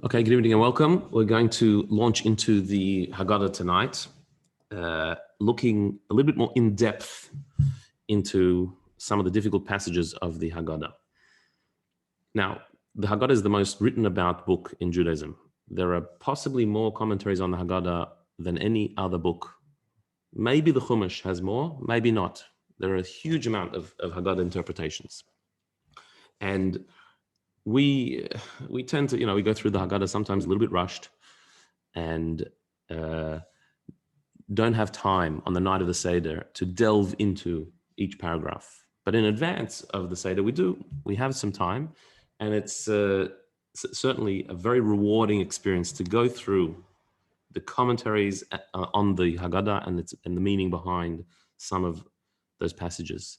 Okay, good evening and welcome. We're going to launch into the Haggadah tonight, looking a little bit more in depth into some of the difficult passages of the Haggadah. Now, the Haggadah is the most written about book in Judaism. There are possibly more commentaries on the Haggadah than any other book. Maybe the Chumash has more, maybe not. There are a huge amount of Haggadah interpretations. And we tend to, we go through the Haggadah sometimes a little bit rushed and don't have time on the night of the Seder to delve into each paragraph. But in advance of the Seder, we have some time, and it's certainly a very rewarding experience to go through the commentaries on the Haggadah and the meaning behind some of those passages.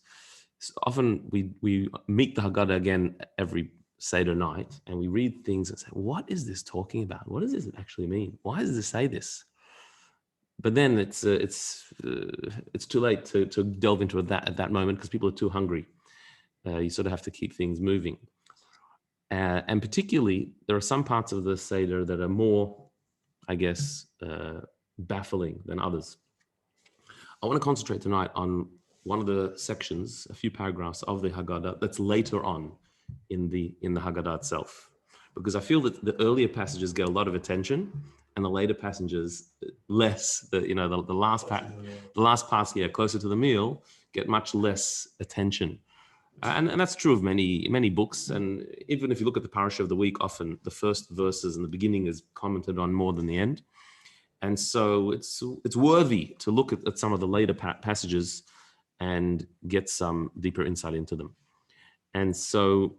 So often we meet the Haggadah again every Seder night, and we read things and say, what is this talking about? What does this actually mean? Why does it say this? But then it's too late to delve into that at that moment because people are too hungry. You sort of have to keep things moving. And particularly, there are some parts of the Seder that are more, I guess, baffling than others. I want to concentrate tonight on one of the sections, a few paragraphs of the Haggadah that's later on in the Haggadah itself, because I feel that the earlier passages get a lot of attention and the later passages less. The last parts, closer to the meal, get much less attention, and that's true of many books. And even if you look at the parasha of the week, often the first verses and the beginning is commented on more than the end, and so it's worthy to look at some of the later passages and get some deeper insight into them. And so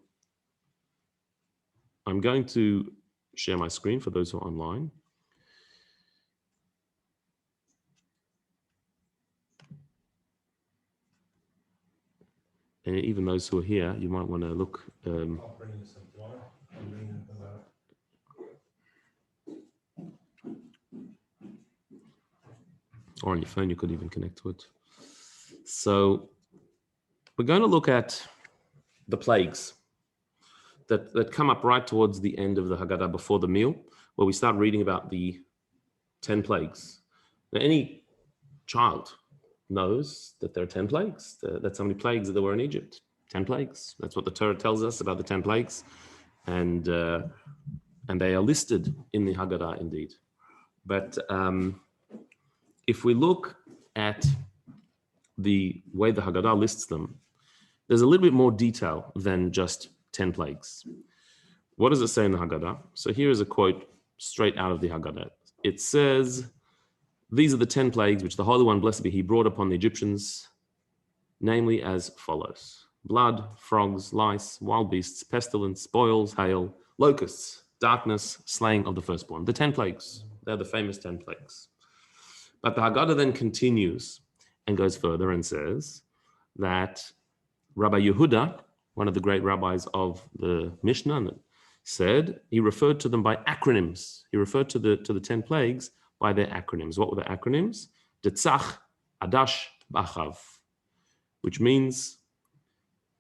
I'm going to share my screen for those who are online. And even those who are here, you might want to look. I'll bring you some water. Or on your phone, you could even connect to it. So we're going to look at the plagues that come up right towards the end of the Haggadah before the meal, where we start reading about the 10 plagues. Now, any child knows that there are 10 plagues. That's how many plagues that there were in Egypt. 10 plagues. That's what the Torah tells us about the 10 plagues. And they are listed in the Haggadah indeed. But if we look at the way the Haggadah lists them, there's a little bit more detail than just 10 plagues. What does it say in the Haggadah? So here is a quote straight out of the Haggadah. It says, "These are the 10 plagues which the Holy One, blessed be He, brought upon the Egyptians, namely as follows: blood, frogs, lice, wild beasts, pestilence, boils, hail, locusts, darkness, slaying of the firstborn." The 10 plagues. They're the famous 10 plagues. But the Haggadah then continues and goes further and says that Rabbi Yehuda, one of the great rabbis of the Mishnah, said he referred to them by acronyms. He referred to the 10 plagues by their acronyms. What were the acronyms? Detzach, Adash, Bachav, which means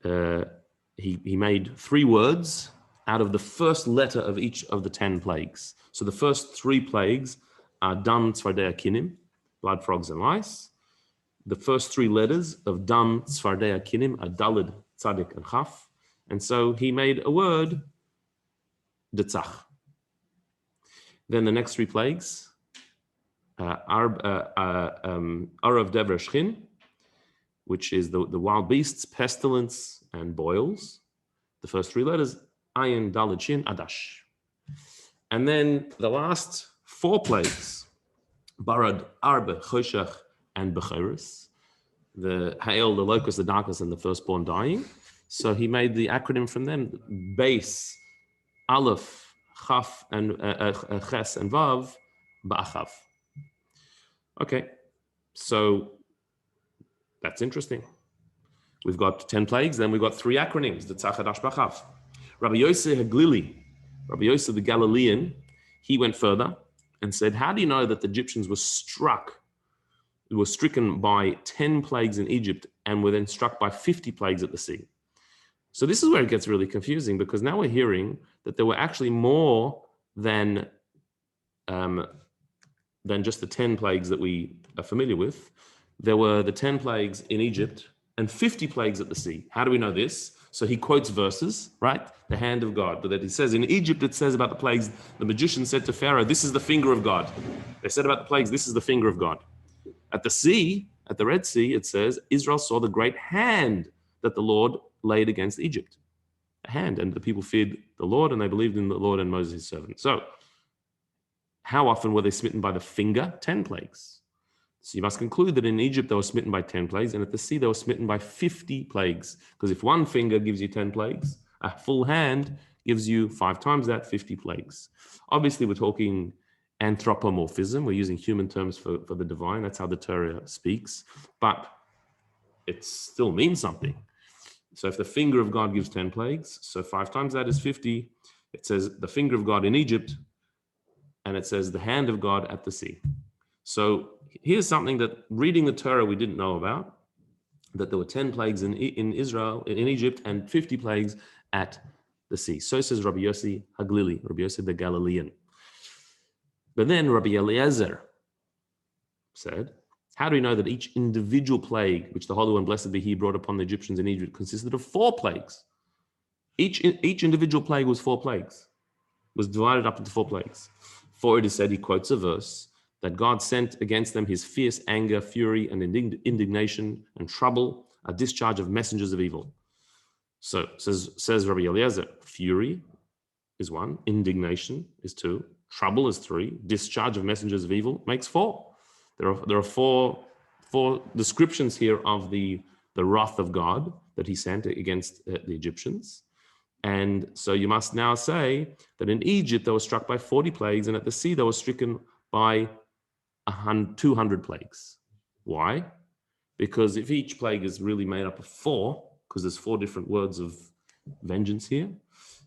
he made 3 words out of the first letter of each of the 10 plagues. So the first 3 plagues are Dam, Tzfardei, Kinim, blood, frogs, and lice. The first 3 letters of Dam, Tzfardei, Kinim are Dalid, Tzadik, and Chaf. And so he made a word, Detzach. Then the next 3 plagues, Arav, Dever, Shchin, which is the wild beasts, pestilence, and boils. The first 3 letters, Ayin, Dalid, Shin, Adash. And then the last 4 plagues, Barad, Arbe, Choshech, and Becheres. The hail, the locust, the darkness, and the firstborn dying. So he made the acronym from them: Base, Aleph, Chaf, and Ches, and Vav, Ba'achav. Okay, so that's interesting. We've got 10 plagues, then we've got 3 acronyms: the Tzach, Adash, Ba'achav. Rabbi Yosef Haglili, Rabbi Yosef the Galilean, he went further and said, how do you know that the Egyptians were stricken by 10 plagues in Egypt and were then struck by 50 plagues at the sea? So this is where it gets really confusing, because now we're hearing that there were actually more than just the 10 plagues that we are familiar with. There were the 10 plagues in Egypt and 50 plagues at the sea. How do we know this? So he quotes verses, right? The hand of God. But that he says in Egypt, it says about the plagues, the magician said to Pharaoh, this is the finger of God. They said about the plagues, this is the finger of God. At the sea, at the Red Sea, it says, Israel saw the great hand that the Lord laid against Egypt. A hand. And the people feared the Lord and they believed in the Lord and Moses, his servant. So how often were they smitten by the finger? 10 plagues. So you must conclude that in Egypt they were smitten by 10 plagues, and at the sea they were smitten by 50 plagues. Because if one finger gives you 10 plagues, a full hand gives you 5 times that, 50 plagues. Obviously, we're talking anthropomorphism. We're using human terms for the divine. That's how the Torah speaks. But it still means something. So if the finger of God gives 10 plagues, so 5 times that is 50. It says the finger of God in Egypt, and it says the hand of God at the sea. So here's something that reading the Torah we didn't know about, that there were 10 plagues in Israel, in Egypt, and 50 plagues at the sea. So says Rabbi Yossi Haglili, Rabbi Yossi the Galilean. But then Rabbi Eliezer said, how do we know that each individual plague, which the Holy One, blessed be He, brought upon the Egyptians in Egypt, consisted of 4 plagues? Each individual plague was 4 plagues, was divided up into 4 plagues. For it is said, he quotes a verse, that God sent against them his fierce anger, fury, and indignation and trouble, a discharge of messengers of evil. So says Rabbi Eliezer, fury is 1, indignation is 2, trouble is 3, discharge of messengers of evil makes 4. There are four descriptions here of the wrath of God that he sent against the Egyptians. And so you must now say that in Egypt they were struck by 40 plagues, and at the sea they were stricken by 200 plagues. Why? Because if each plague is really made up of 4, because there's 4 different words of vengeance here,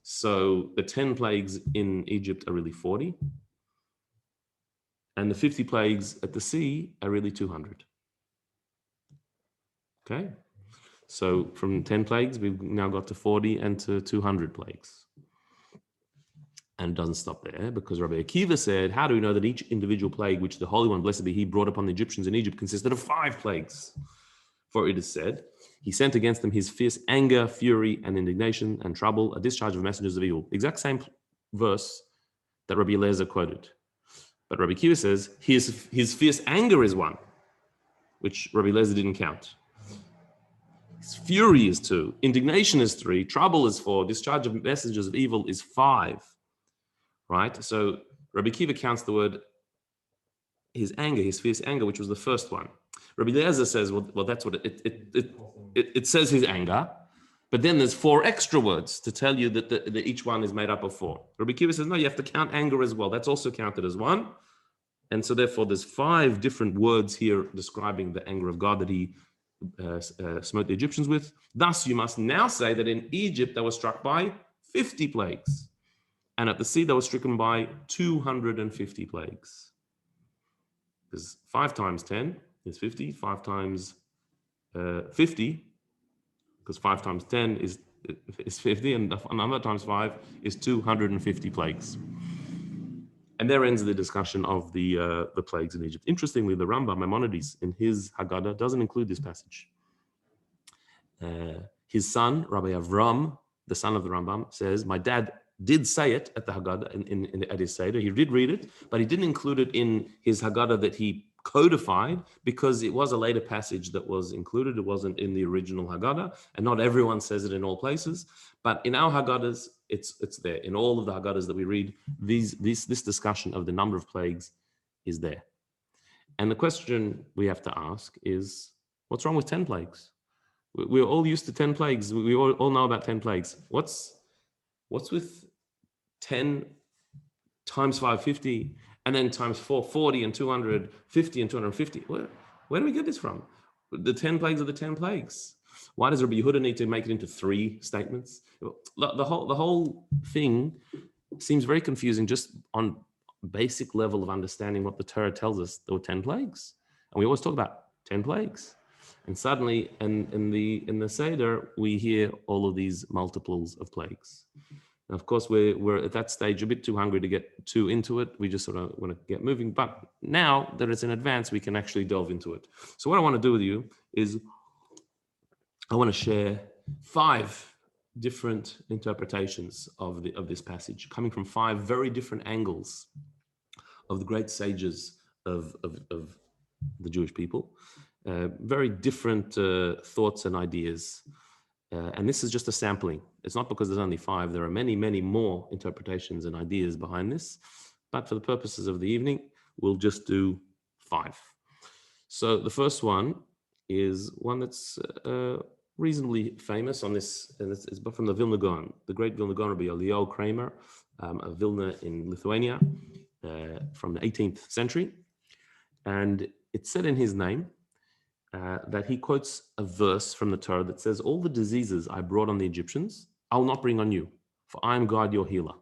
so the 10 plagues in Egypt are really 40, and the 50 plagues at the sea are really 200. Okay? So from 10 plagues, we've now got to 40 and to 200 plagues. And it doesn't stop there, because Rabbi Akiva said, how do we know that each individual plague which the Holy One, blessed be He, brought upon the Egyptians in Egypt consisted of 5 plagues? For it is said, he sent against them his fierce anger, fury, and indignation and trouble, a discharge of messengers of evil. Exact same verse that Rabbi Eliezer quoted. But Rabbi Akiva says, his fierce anger is 1, which Rabbi Eliezer didn't count. His fury is 2, indignation is 3, trouble is 4, discharge of messengers of evil is 5. Right? So Rabbi Akiva counts the word, his anger, his fierce anger, which was the first one. Rabbi Eliezer says, well, that's what it says, his anger, but then there's 4 extra words to tell you that each one is made up of 4. Rabbi Akiva says, no, you have to count anger as well. That's also counted as 1. And so therefore there's 5 different words here describing the anger of God that he smote the Egyptians with. Thus, you must now say that in Egypt they were struck by 50 plagues. And at the sea, they were stricken by 250 plagues. Because 5 times 10 is 50, 5 times 50, because 5 times 10 is 50, and another times 5 is 250 plagues. And there ends the discussion of the plagues in Egypt. Interestingly, the Rambam, Maimonides, in his Haggadah, doesn't include this passage. His son, Rabbi Avram, the son of the Rambam, says, my dad did say it at the Haggadah, at his Seder. He did read it, but he didn't include it in his Haggadah that he codified, because it was a later passage that was included. It wasn't in the original Haggadah, and not everyone says it in all places. But in our Haggadahs, it's there. In all of the Haggadahs that we read, this discussion of the number of plagues is there. And the question we have to ask is, what's wrong with 10 plagues? We're all used to 10 plagues. We all know about 10 plagues. What's with 10 times 5, 50, and then times 4, 40, and 250, and 250? Where do we get this from? The 10 plagues are the 10 plagues. Why does Rabbi Yehuda need to make it into 3 statements? The whole thing seems very confusing just on basic level of understanding what the Torah tells us. There were 10 plagues. And we always talk about 10 plagues. And suddenly, in the Seder, we hear all of these multiples of plagues. And of course, we're at that stage a bit too hungry to get too into it. We just sort of want to get moving. But now that it's in advance, we can actually delve into it. So what I want to do with you is I want to share 5 different interpretations of this passage, coming from 5 very different angles of the great sages of the Jewish people. Very different thoughts and ideas. And this is just a sampling. It's not because there's only 5. There are many, many more interpretations and ideas behind this. But for the purposes of the evening, we'll just do 5. So the first one is one that's reasonably famous on this, and it's from the Vilna Gaon, the great Vilna Gaon, Rabbi Yoel Kramer, of Vilna in Lithuania, from the 18th century. And it's said in his name that he quotes a verse from the Torah that says, all the diseases I brought on the Egyptians, I will not bring on you, for I am God, your healer.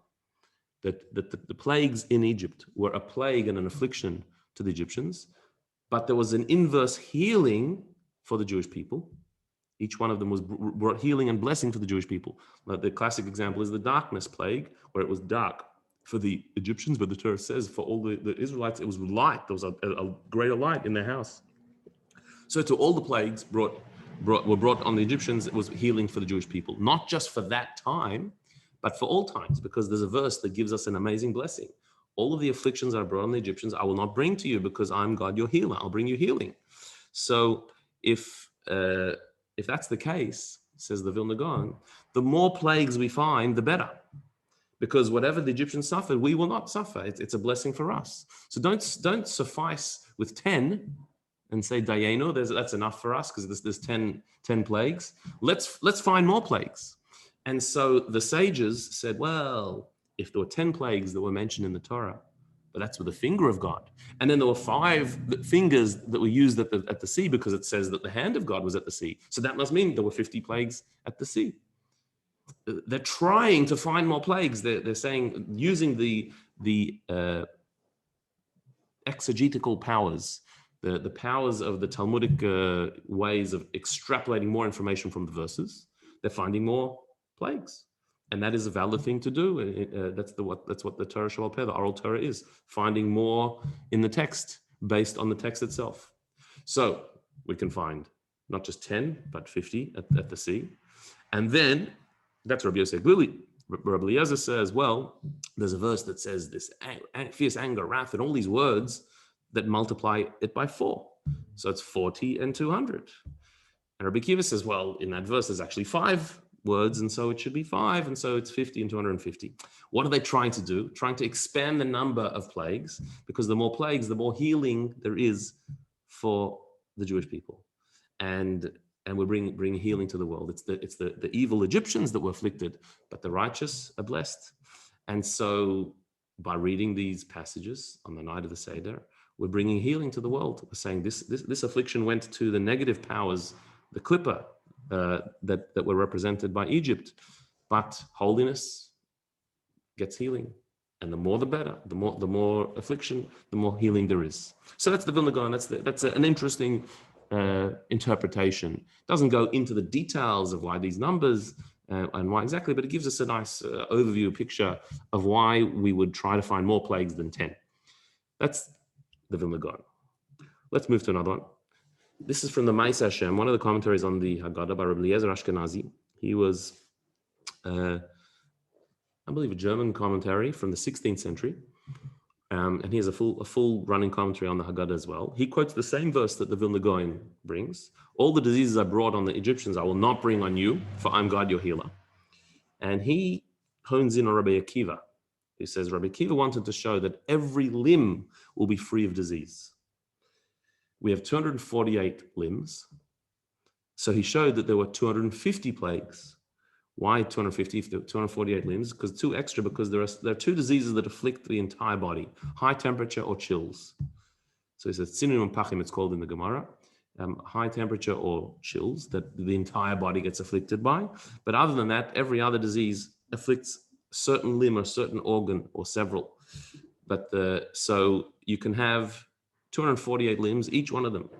That the plagues in Egypt were a plague and an affliction to the Egyptians, but there was an inverse healing for the Jewish people. Each one of them was brought healing and blessing for the Jewish people. The classic example is the darkness plague, where it was dark for the Egyptians, but the Torah says for all the Israelites, it was light. There was a greater light in their house. So to all the plagues were brought on the Egyptians, it was healing for the Jewish people, not just for that time, but for all times, because there's a verse that gives us an amazing blessing. All of the afflictions I brought on the Egyptians, I will not bring to you, because I'm God, your healer. I'll bring you healing. So if that's the case, says the Vilna Gaon, the more plagues we find, the better. Because whatever the Egyptians suffered, we will not suffer. It's a blessing for us. So don't suffice with 10 and say, Dayenu, that's enough for us, because there's 10 plagues. Let's find more plagues. And so the sages said, well, if there were 10 plagues that were mentioned in the Torah, but that's with the finger of God. And then there were 5 fingers that were used at the sea, because it says that the hand of God was at the sea. So that must mean there were 50 plagues at the sea. They're trying to find more plagues. They're saying, using the exegetical powers, the powers of the Talmudic ways of extrapolating more information from the verses, they're finding more plagues. And that is a valid thing to do. That's what the Torah Shabbat Peh, the oral Torah, is, finding more in the text based on the text itself. So we can find not just 10, but 50 at the sea. And then, that's Rabbi Yosef Glili. Rabbi Eliezer says, well, there's a verse that says this fierce anger, wrath, and all these words that multiply it by 4. So it's 40 and 200. And Rabbi Kiva says, well, in that verse, there's actually 5 words, and so it should be 5, and so it's 50 and 250. What are they trying to do? Trying to expand the number of plagues, because the more plagues, the more healing there is for the Jewish people. And we bring healing to the world. It's the evil Egyptians that were afflicted, but the righteous are blessed. And so by reading these passages on the night of the Seder, we're bringing healing to the world. We're saying this affliction went to the negative powers, the Clipper, that were represented by Egypt, but holiness gets healing, and the more the better. The more affliction, the more healing there is. So that's the Vilna Gaon. That's an interesting interpretation. Doesn't go into the details of why these numbers and why exactly, but it gives us a nice overview picture of why we would try to find more plagues than 10. That's the Vilna Gaon. Let's move to another one. This is from the Maaseh Hashem, one of the commentaries on the Haggadah by Rabbi Eliezer Ashkenazi. He was, I believe, a German commentary from the 16th century. And he has a full running commentary on the Haggadah as well. He quotes the same verse that the Vilna Gaon brings. All the diseases I brought on the Egyptians, I will not bring on you, for I'm God, your healer. And he hones in on Rabbi Akiva. He says, Rabbi Akiva wanted to show that every limb will be free of disease. We have 248 limbs. So he showed that there were 250 plagues. Why 250 if there are 248 limbs? Because 2 extra, because there are 2 diseases that afflict the entire body: high temperature or chills. So he says, Tzinun and Pachim, it's called in the Gemara, high temperature or chills that the entire body gets afflicted by. But other than that, every other disease afflicts a certain limb or certain organ or several. But so you can have 248 limbs, each one of them,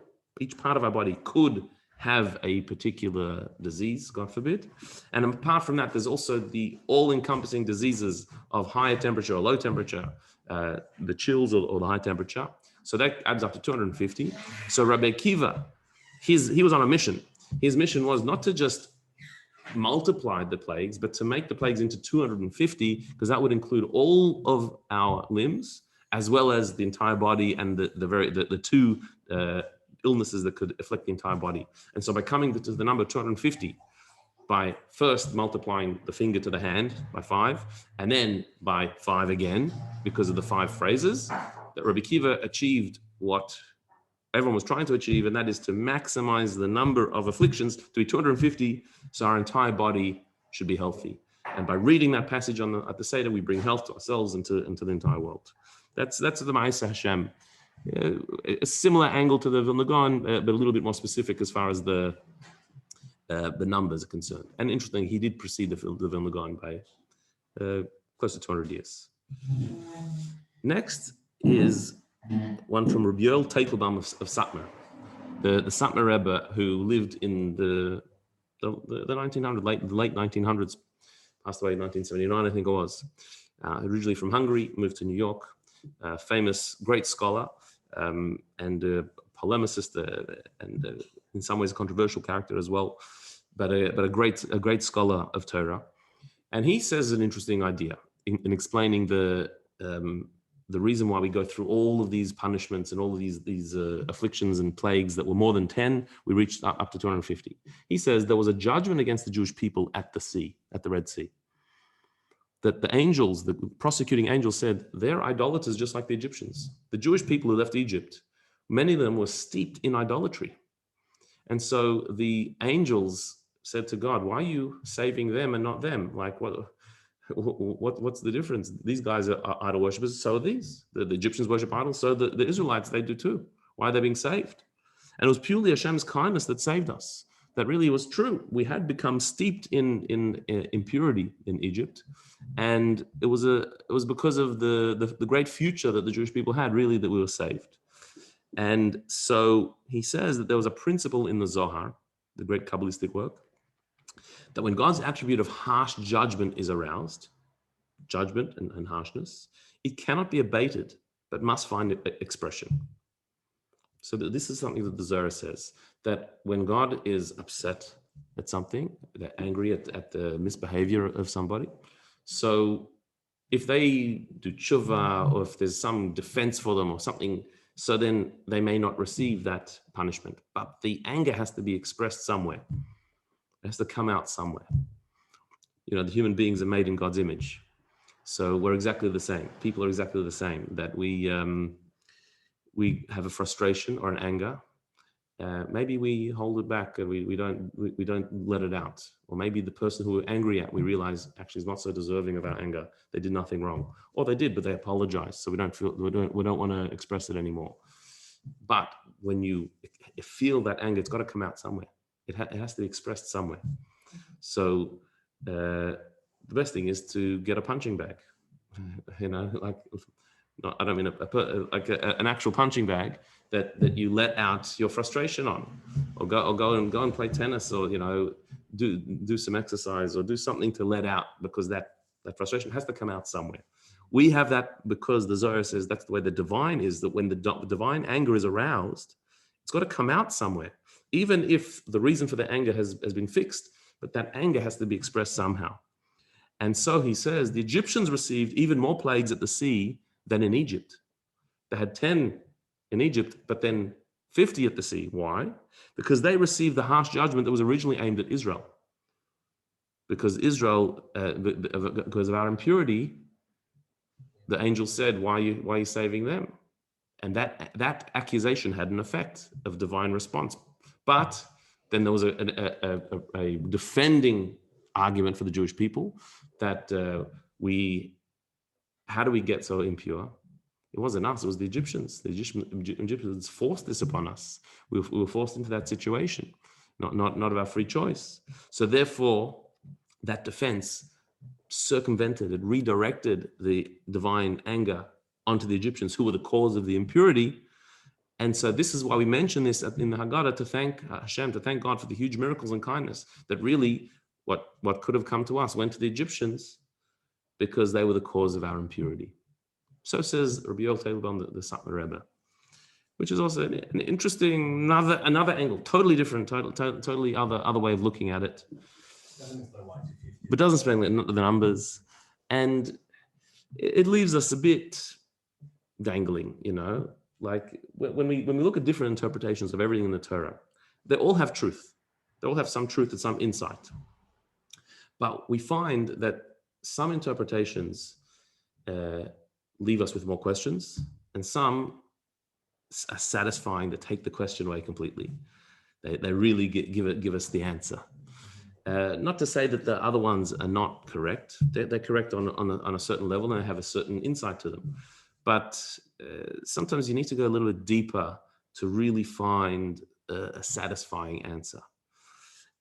each part of our body could have a particular disease, God forbid. And apart from that, there's also the all-encompassing diseases of higher temperature or low temperature, the chills or the high temperature. So that adds up to 250. So Rabbi Akiva, he was on a mission. His mission was not to just multiply the plagues, but to make the plagues into 250, because that would include all of our limbs, as well as the entire body and the two illnesses that could afflict the entire body. And so by coming to the number 250, by first multiplying the finger to the hand by 5, and then by 5 again, because of the 5 phrases, that Rabbi Akiva achieved what everyone was trying to achieve, and that is to maximize the number of afflictions to be 250, so our entire body should be healthy. And by reading that passage at the Seder, we bring health to ourselves and to the entire world. That's the Maaseh Hashem. A similar angle to the Vilna Gaon, but a little bit more specific as far as the numbers are concerned. And interesting, he did precede the Vilna Gaon by close to 200 years. Next is one from Rabbi Yoel Teitelbaum of Satmar, the Satmar Rebbe who lived in the 1900s, late 1900s, passed away in 1979, I think it was. Originally from Hungary, moved to New York, famous, great scholar, and a polemicist, and in some ways a controversial character as well, but a great scholar of Torah. And he says an interesting idea in explaining the reason why we go through all of these punishments and all of these afflictions and plagues that were more than 10, we reached up to 250. He says there was a judgment against the Jewish people at the sea, at the Red Sea. That the angels, the prosecuting angels said, they're idolaters just like the Egyptians. The Jewish people who left Egypt, many of them were steeped in idolatry. And so the angels said to God, why are you saving them and not them? Like, what's the difference? These guys are idol worshippers, so are these. The Egyptians worship idols, so the Israelites, they do too. Why are they being saved? And it was purely Hashem's kindness that saved us. That really was true. We had become steeped in impurity in Egypt, and it was because of the great future that the Jewish people had, really, that we were saved. And so he says that there was a principle in the Zohar, the great Kabbalistic work, that when God's attribute of harsh judgment is aroused, judgment and harshness, it cannot be abated, but must find expression. So this is something that the Zohar says, that when God is upset at something, they're angry at the misbehavior of somebody. So if they do tshuva, or if there's some defense for them or something, so then they may not receive that punishment. But the anger has to be expressed somewhere. It has to come out somewhere. You know, the human beings are made in God's image. So we're exactly the same. People are exactly the same, that we have a frustration or an anger. Maybe we hold it back and we don't let it out. Or maybe the person who we're angry at, we realize actually is not so deserving of our anger. They did nothing wrong. Or they did, but they apologized. So we don't want to express it anymore. But when you feel that anger, it's got to come out somewhere. It has to be expressed somewhere. So the best thing is to get a punching bag. You know, like, no, I don't mean an actual punching bag that you let out your frustration on, or go and play tennis, or do some exercise, or do something to let out, because that frustration has to come out somewhere. We have that because the Zohar says that's the way the divine is, that when the divine anger is aroused, it's got to come out somewhere, even if the reason for the anger has been fixed, but that anger has to be expressed somehow. And so he says the Egyptians received even more plagues at the sea than in Egypt. They had 10 in Egypt, but then 50 at the sea. Why? Because they received the harsh judgment that was originally aimed at Israel. Because Israel, because of our impurity, the angel said, why are you saving them? And that accusation had an effect of divine response. But then there was a defending argument for the Jewish people that how do we get so impure? It wasn't us, it was the Egyptians. The Egyptians forced this upon us. We were forced into that situation, not of our free choice. So therefore, that defense circumvented and redirected the divine anger onto the Egyptians, who were the cause of the impurity, And so this is why we mention this in the Haggadah, to thank Hashem, to thank God for the huge miracles and kindness that really what could have come to us went to the Egyptians because they were the cause of our impurity. So says Rabbi Yoel, the Satmar Rebbe, which is also an interesting, another angle, totally different, totally other way of looking at it. But doesn't explain the numbers. And it leaves us a bit dangling, like when we look at different interpretations of everything in the Torah, they all have truth. They all have some truth and some insight. But we find that some interpretations leave us with more questions, and some are satisfying, that take the question away completely. They really give us the answer. Not to say that the other ones are not correct. They're correct on a certain level, and they have a certain insight to them. But sometimes you need to go a little bit deeper to really find a satisfying answer.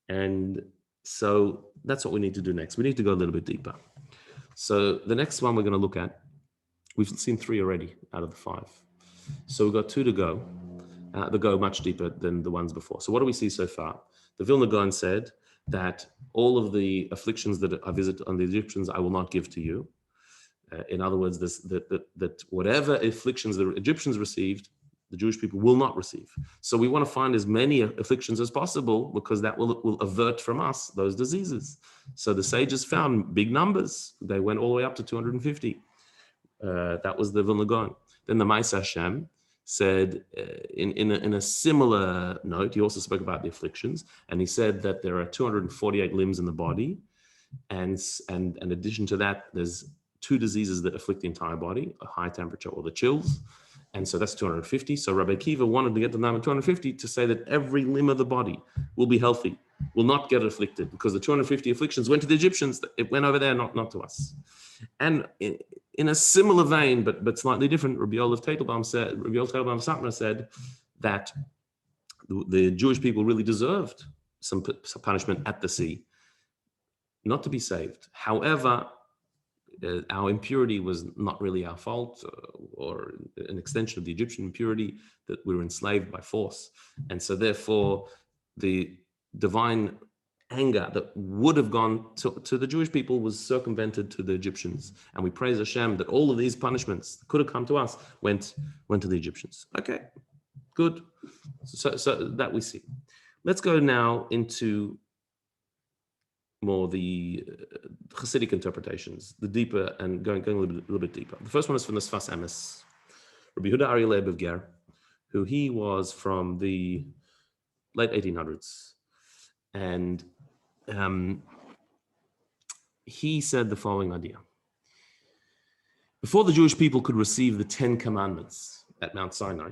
And so that's what we need to do next. We need to go a little bit deeper. So the next one we're going to look at, we've seen 3 already out of the 5. So we've got 2 to go. They go much deeper than the ones before. So what do we see so far? The Vilna Gaon said that all of the afflictions that I visit on the Egyptians, I will not give to you. In other words, that whatever afflictions the Egyptians received, the Jewish people will not receive. So we want to find as many afflictions as possible, because that will avert from us those diseases. So the sages found big numbers. They went all the way up to 250. That was the Vilna Gaon. Then the Maaseh Hashem said, in a similar note, he also spoke about the afflictions, and he said that there are 248 limbs in the body, and in addition to that, there's 2 diseases that afflict the entire body: a high temperature or the chills. And so that's 250. So Rabbi Akiva wanted to get the number 250 to say that every limb of the body will be healthy, will not get afflicted, because the 250 afflictions went to the Egyptians. It went over there, not to us. And in a similar vein, but slightly different, Rabbi Yoel Satmar said that the Jewish people really deserved some punishment at the sea, not to be saved. However, our impurity was not really our fault, or an extension of the Egyptian impurity, that we were enslaved by force. And so therefore, the divine anger that would have gone to the Jewish people was circumvented to the Egyptians. And we praise Hashem that all of these punishments that could have come to us went to the Egyptians. Okay, good. So that we see. Let's go now into more the Hasidic interpretations, the deeper, and going a little bit deeper. The first one is from the Sfas Emes, Rabbi Yehuda Aryeh Leib of Ger, who he was from the late 1800s. And he said the following idea. Before the Jewish people could receive the 10 commandments at Mount Sinai,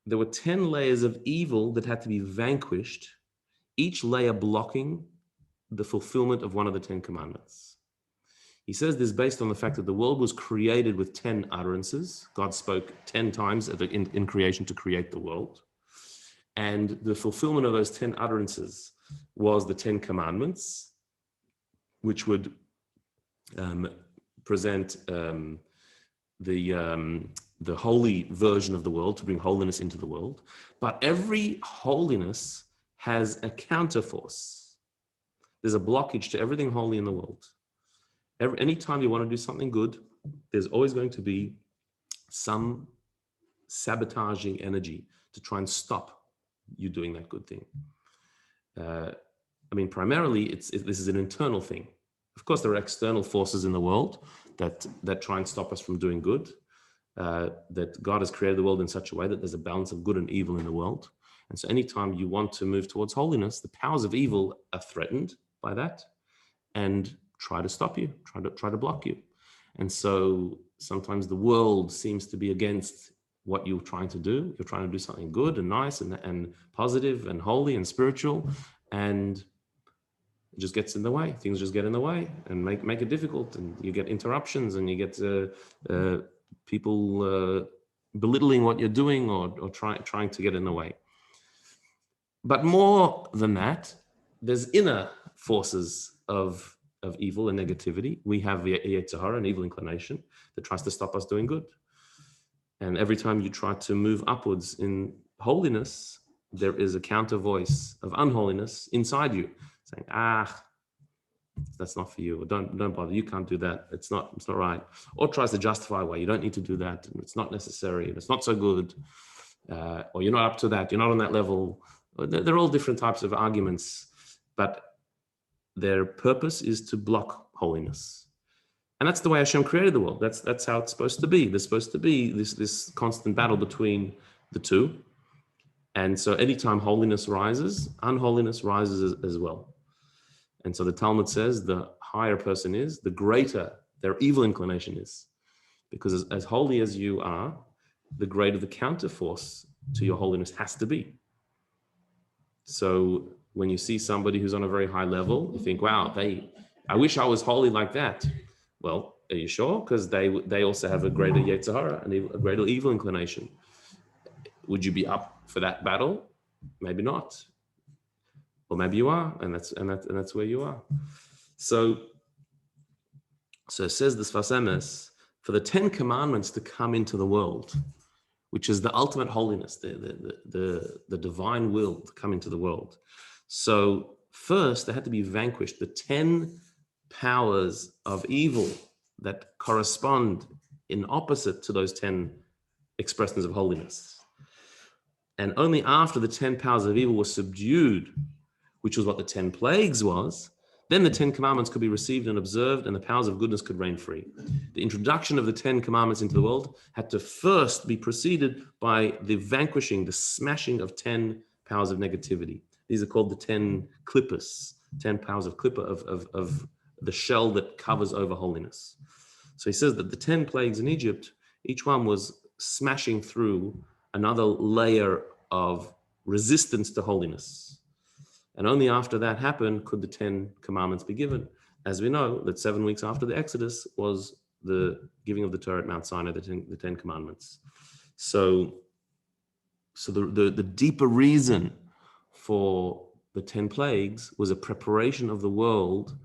there were 10 layers of evil that had to be vanquished, each layer blocking the fulfillment of one of the 10 commandments. He says this based on the fact that the world was created with 10 utterances. God spoke 10 times in creation to create the world. And the fulfillment of those 10 utterances was the 10 commandments, which would present the holy version of the world, to bring holiness into the world. But every holiness has a counterforce. There's a blockage to everything holy in the world. Anytime you want to do something good, there's always going to be some sabotaging energy to try and stop you doing that good thing. Primarily, this is an internal thing. Of course, there are external forces in the world that try and stop us from doing good. That God has created the world in such a way that there's a balance of good and evil in the world. And so anytime you want to move towards holiness, the powers of evil are threatened by that and try to stop you, try to block you. And so sometimes the world seems to be against what you're trying to do. You're trying to do something good and nice and positive and holy and spiritual, and it just gets in the way. Things just get in the way and make it difficult, and you get interruptions, and you get people belittling what you're doing or trying to get in the way. But more than that, there's inner forces of evil and negativity. We have the Yetzer Hara, an evil inclination that tries to stop us doing good. And every time you try to move upwards in holiness, there is a counter voice of unholiness inside you saying, that's not for you, or don't bother, you can't do that, it's not right. Or tries to justify why you don't need to do that, and it's not necessary, and it's not so good, or you're not up to that, you're not on that level. They're all different types of arguments, but their purpose is to block holiness. And that's the way Hashem created the world. That's how it's supposed to be. There's supposed to be this constant battle between the two. And so anytime holiness rises, unholiness rises as well. And so the Talmud says the higher a person is, the greater their evil inclination is. Because as holy as you are, the greater the counterforce to your holiness has to be. So when you see somebody who's on a very high level, you think, wow, I wish I was holy like that. Well, are you sure? Because they also have a greater Yetzer Hara, a greater evil inclination. Would you be up for that battle? Maybe not. Or maybe you are, and that's where you are. So it says the Sfas Emes, for the 10 commandments to come into the world, which is the ultimate holiness, the divine will to come into the world. So first, they had to be vanquished. The 10 powers of evil that correspond in opposite to those 10 expressions of holiness. And only after the 10 powers of evil were subdued, which was what the 10 plagues was, then the 10 commandments could be received and observed, and the powers of goodness could reign free. The introduction of the 10 commandments into the world had to first be preceded by the vanquishing, the smashing of 10 powers of negativity. These are called the 10 klippas, 10 powers of klippa, of the shell that covers over holiness. So he says that the 10 plagues in Egypt, each one was smashing through another layer of resistance to holiness. And only after that happened could the 10 commandments be given. As we know, that 7 weeks after the Exodus was the giving of the Torah at Mount Sinai, the 10 commandments. So the deeper reason for the 10 plagues was a preparation of the world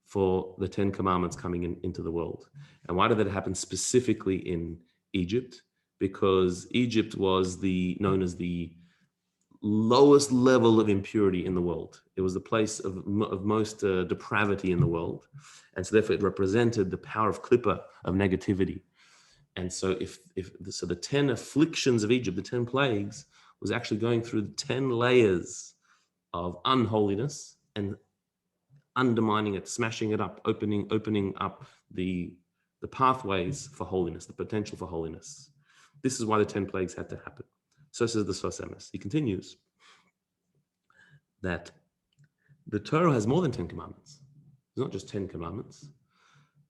for the 10 commandments coming into the world. And why did that happen specifically in Egypt? Because Egypt was known as the lowest level of impurity in the world. It was the place of most depravity in the world. And so therefore it represented the power of klippa, of negativity. And so so the 10 afflictions of Egypt, the 10 plagues, was actually going through the 10 layers of unholiness and undermining it, smashing it up, opening up the pathways for holiness, the potential for holiness. This is why the 10 plagues had to happen. So says the Sfas Emes. He continues that the Torah has more than 10 commandments. It's not just 10 commandments.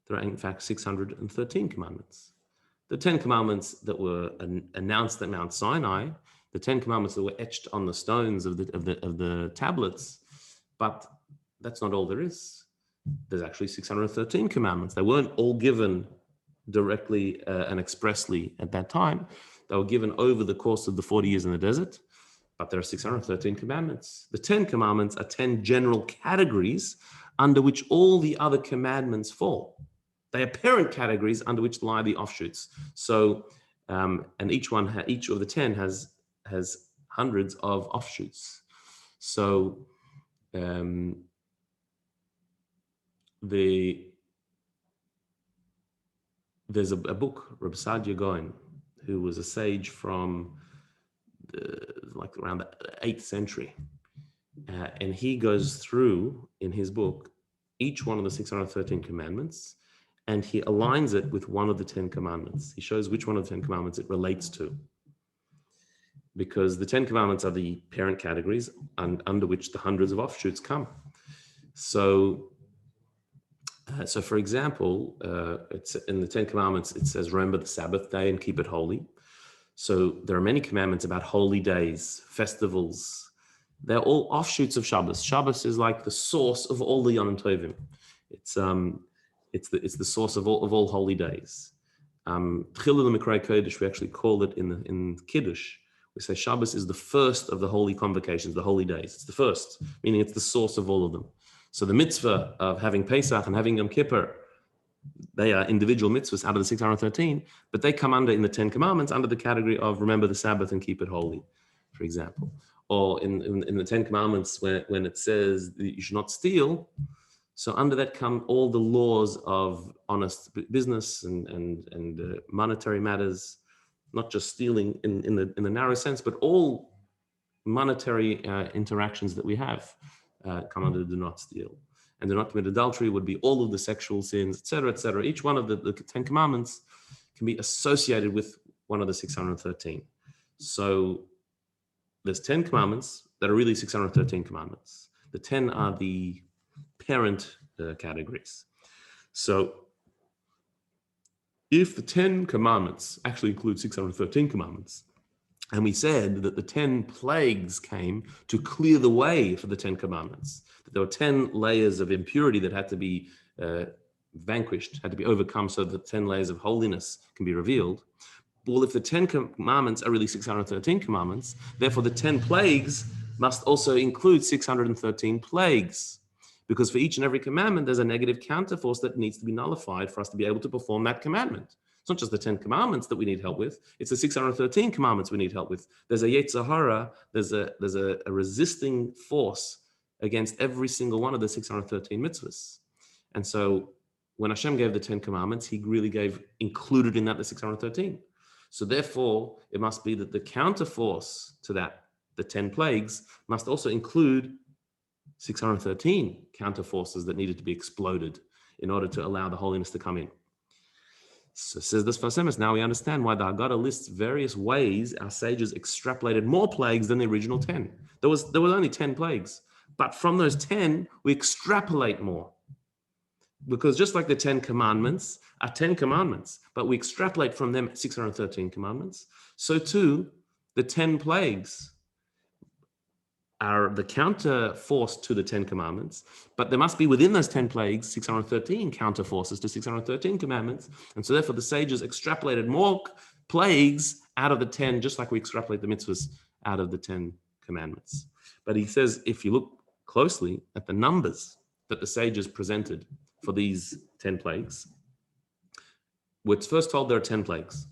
There are, in fact, 613 commandments. The 10 commandments that were announced at Mount Sinai, the 10 commandments that were etched on the stones of the tablets, but that's not all there is. There's actually 613 commandments. They weren't all given directly and expressly at that time. They were given over the course of the 40 years in the desert, but there are 613 commandments. The 10 commandments are 10 general categories under which all the other commandments fall. They are parent categories under which lie the offshoots. So, and each of the 10 has hundreds of offshoots. So, there's a book, Rabbi Gaon, who was a sage from around the 8th century. And he goes through, in his book, each one of the 613 commandments, and he aligns it with one of the 10 commandments. He shows which one of the 10 commandments it relates to. Because the 10 commandments are the parent categories under which the hundreds of offshoots come. So for example, it's in the 10 commandments, it says, remember the Sabbath day and keep it holy. So there are many commandments about holy days, festivals. They're all offshoots of Shabbos. Shabbos is like the source of all the Yom Tovim. It's the source of all holy days. Tchilul Mikra Kodesh, we actually call it in Kiddush. We say Shabbos is the first of the holy convocations, the holy days. It's the first, meaning it's the source of all of them. So the mitzvah of having Pesach and having Yom Kippur, They are individual mitzvahs out of the 613, but they come under, in the 10 commandments, under the category of remember the Sabbath and keep it holy, for example. Or in the 10 commandments, when it says that you should not steal, so under that come all the laws of honest business and monetary matters, not just stealing in the narrow sense, but all monetary interactions that we have come under the do not steal. And do not commit adultery would be all of the sexual sins, etc., etc. Each one of the 10 commandments can be associated with one of the 613. So there's 10 commandments that are really 613 commandments. The 10 are the parent categories. So if the 10 commandments actually include 613 commandments, and we said that the 10 plagues came to clear the way for the 10 commandments, that there were 10 layers of impurity that had to be vanquished, had to be overcome so that the 10 layers of holiness can be revealed. Well, if the 10 commandments are really 613 commandments, therefore the 10 plagues must also include 613 plagues. Because for each and every commandment, there's a negative counterforce that needs to be nullified for us to be able to perform that commandment. It's not just the 10 commandments that we need help with, it's the 613 commandments we need help with. There's a Yetzer Hara, there's a resisting force against every single one of the 613 mitzvahs. And so when Hashem gave the 10 commandments, he really included in that the 613. So therefore, it must be that the counterforce to that, the 10 plagues, must also include 613 counterforces that needed to be exploded in order to allow the holiness to come in. So says the Sfas Emes, now we understand why the Haggadah lists various ways our sages extrapolated more plagues than the original 10. There was only 10 plagues, but from those 10, we extrapolate more. Because just like the 10 commandments are 10 commandments, but we extrapolate from them 613 commandments, so too, the 10 plagues are the counter force to the 10 commandments, but there must be within those 10 plagues 613 counter forces to 613 commandments. And so therefore the sages extrapolated more plagues out of the 10, just like we extrapolate the mitzvahs out of the 10 commandments. But he says, if you look closely at the numbers that the sages presented for these 10 plagues, we're first told there are 10 plagues.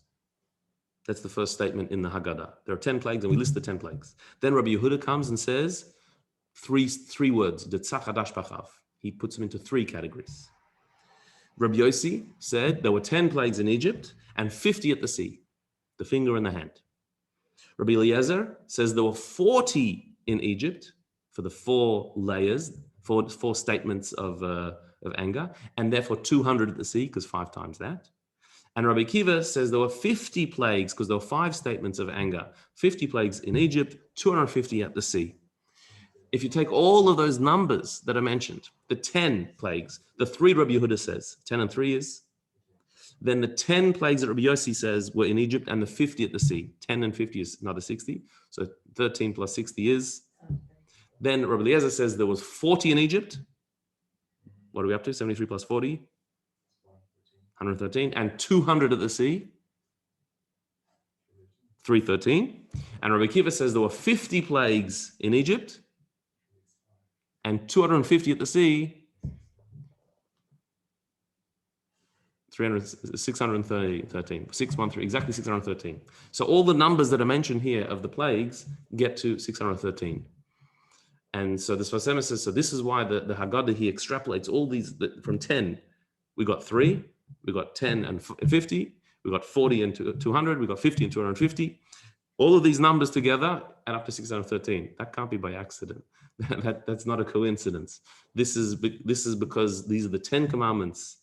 That's the first statement in the Haggadah. There are 10 plagues, and we list the 10 plagues. Then Rabbi Yehuda comes and says three words, Detzach Hadash Bachav. He puts them into three categories. Rabbi Yossi said there were 10 plagues in Egypt and 50 at the sea, the finger and the hand. Rabbi Eliezer says there were 40 in Egypt for the four layers, four statements of anger, and therefore 200 at the sea, because 5 times that. And Rabbi Akiva says there were 50 plagues because there were 5 statements of anger. 50 plagues in Egypt, 250 at the sea. If you take all of those numbers that are mentioned, the 10 plagues, the 3 Rabbi Yehuda says, 10 and 3 is, then the 10 plagues that Rabbi Yossi says were in Egypt and the 50 at the sea. 10 and 50 is another 60. So 13 plus 60 is. Then Rabbi Eliezer says there was 40 in Egypt. What are we up to? 73 plus 40? 113, and 200 at the sea, 313. And Rabbi Akiva says there were 50 plagues in Egypt and 250 at the sea, 613, 613, exactly 613. So all the numbers that are mentioned here of the plagues get to 613. And so the Sfas Emes says, so this is why the Haggadah, he extrapolates all these from 10. We got 3. We got 10 and 50, we got 40 and 200, we got 50 and 250. All of these numbers together add up to 613. That can't be by accident. That's not a coincidence. This is because these are the 10 commandments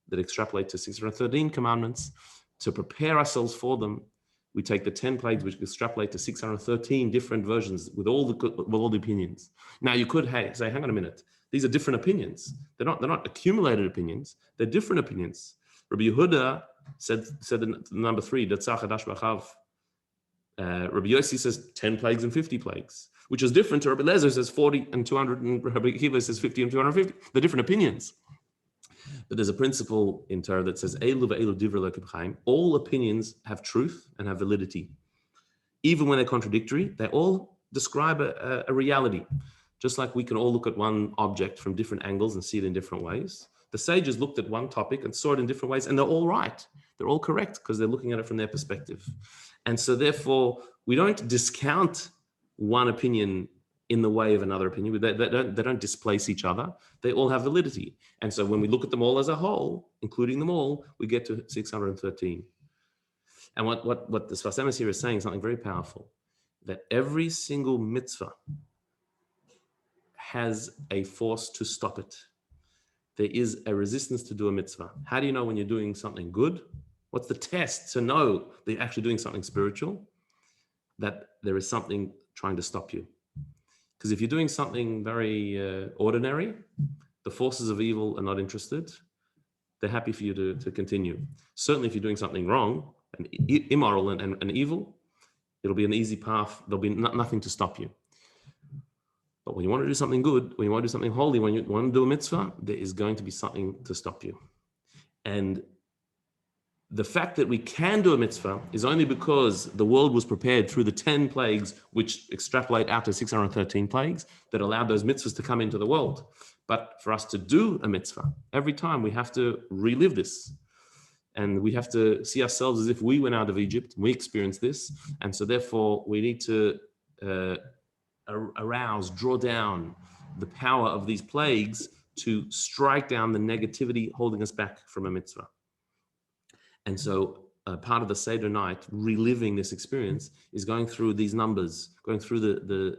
that extrapolate to 613 commandments. To prepare ourselves for them, we take the 10 plagues which extrapolate to 613 different versions with all the opinions. Now you could say, hang on a minute, these are different opinions. They're not accumulated opinions, they're different opinions. Rabbi Yehuda said in number 3, Detzach Hadash Bachav. Rabbi Yossi says 10 plagues and 50 plagues, which is different to Rabbi Eliezer says 40 and 200, and Rabbi Akiva says 50 and 250. They're different opinions. But there's a principle in Torah that says, Eilu ve'eilu divrei Elokim chaim. All opinions have truth and have validity. Even when they're contradictory, they all describe a reality. Just like we can all look at one object from different angles and see it in different ways, The sages looked at one topic and saw it in different ways, and they're all right. They're all correct because they're looking at it from their perspective. And so therefore, we don't discount one opinion in the way of another opinion. They don't displace each other. They all have validity. And so when we look at them all as a whole, including them all, we get to 613. And what the Sfas Emes here is saying is something very powerful, that every single mitzvah has a force to stop it. There is a resistance to do a mitzvah. How do you know when you're doing something good? What's the test to know that you're actually doing something spiritual? That there is something trying to stop you. Because if you're doing something very ordinary, the forces of evil are not interested. They're happy for you to continue. Certainly if you're doing something wrong and immoral and evil, it'll be an easy path. There'll be nothing to stop you. But when you want to do something good, when you want to do something holy, when you want to do a mitzvah, there is going to be something to stop you. And the fact that we can do a mitzvah is only because the world was prepared through the 10 plagues, which extrapolate out to 613 plagues, that allowed those mitzvahs to come into the world. But for us to do a mitzvah, every time we have to relive this. And we have to see ourselves as if we went out of Egypt, we experienced this. And so therefore, we need to arouse, draw down the power of these plagues to strike down the negativity holding us back from a mitzvah. And so part of the Seder night, reliving this experience, is going through these numbers, going through the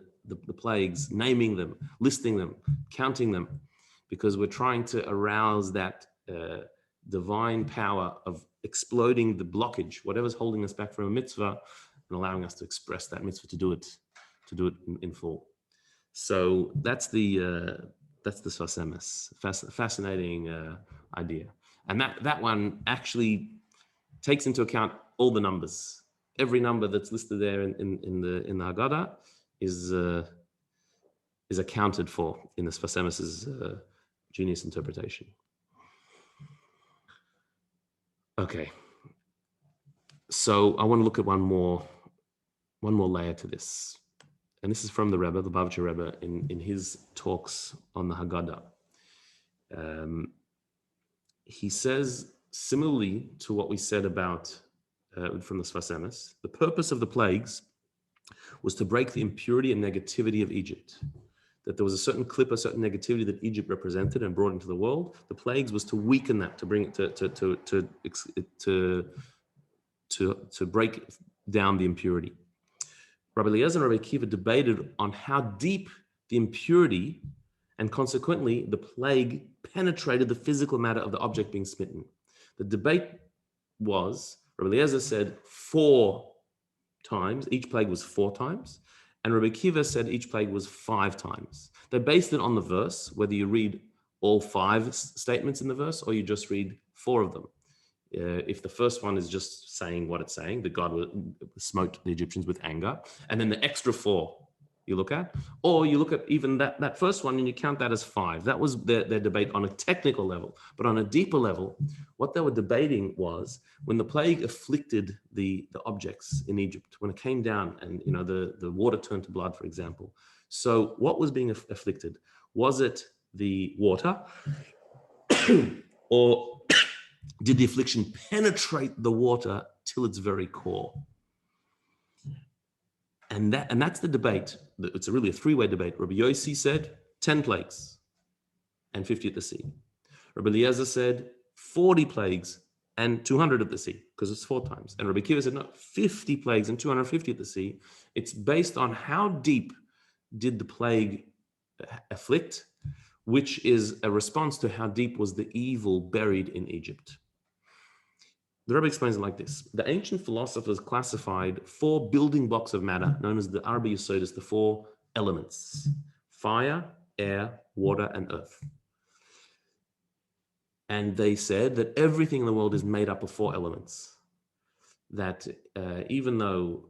plagues, naming them, listing them, counting them, because we're trying to arouse that divine power of exploding the blockage, whatever's holding us back from a mitzvah, and allowing us to express that mitzvah, to do it in full. So that's the Sfas Emes, fascinating idea, and that one actually takes into account all the numbers. Every number that's listed there in the Haggadah is accounted for in the Sfas Emes's genius interpretation. Okay, so I want to look at one more layer to this. And this is from the Rebbe, the Lubavitcher Rebbe, in his talks on the Haggadah. He says, similarly to what we said about from the Sfas Emes, the purpose of the plagues was to break the impurity and negativity of Egypt. That there was a certain clip, a certain negativity that Egypt represented and brought into the world. The plagues was to weaken that, to bring it to break down the impurity. Rabbi Eliezer and Rabbi Akiva debated on how deep the impurity and consequently the plague penetrated the physical matter of the object being smitten. The debate was, Rabbi Eliezer said 4 times, each plague was 4 times, and Rabbi Akiva said each plague was 5 times. They based it on the verse, whether you read all 5 statements in the verse or you just read 4 of them. If the first one is just saying what it's saying, that God smote the Egyptians with anger, and then the extra 4 you look at, or you look at even that first one and you count that as 5. That was their debate on a technical level. But on a deeper level, what they were debating was when the plague afflicted the objects in Egypt, when it came down and the water turned to blood, for example. So what was being afflicted? Was it the water or did the affliction penetrate the water till its very core? And that's the debate. It's really a 3-way debate. Rabbi Yossi said 10 plagues and 50 at the sea. Rabbi Eliezer said 40 plagues and 200 at the sea, because it's 4 times. And Rabbi Akiva said, no, 50 plagues and 250 at the sea. It's based on how deep did the plague afflict, which is a response to how deep was the evil buried in Egypt. The Rebbe explains it like this. The ancient philosophers classified 4 building blocks of matter, known as the Arba Yesodis, the 4 elements: fire, air, water, and earth. And they said that everything in the world is made up of 4 elements. That even though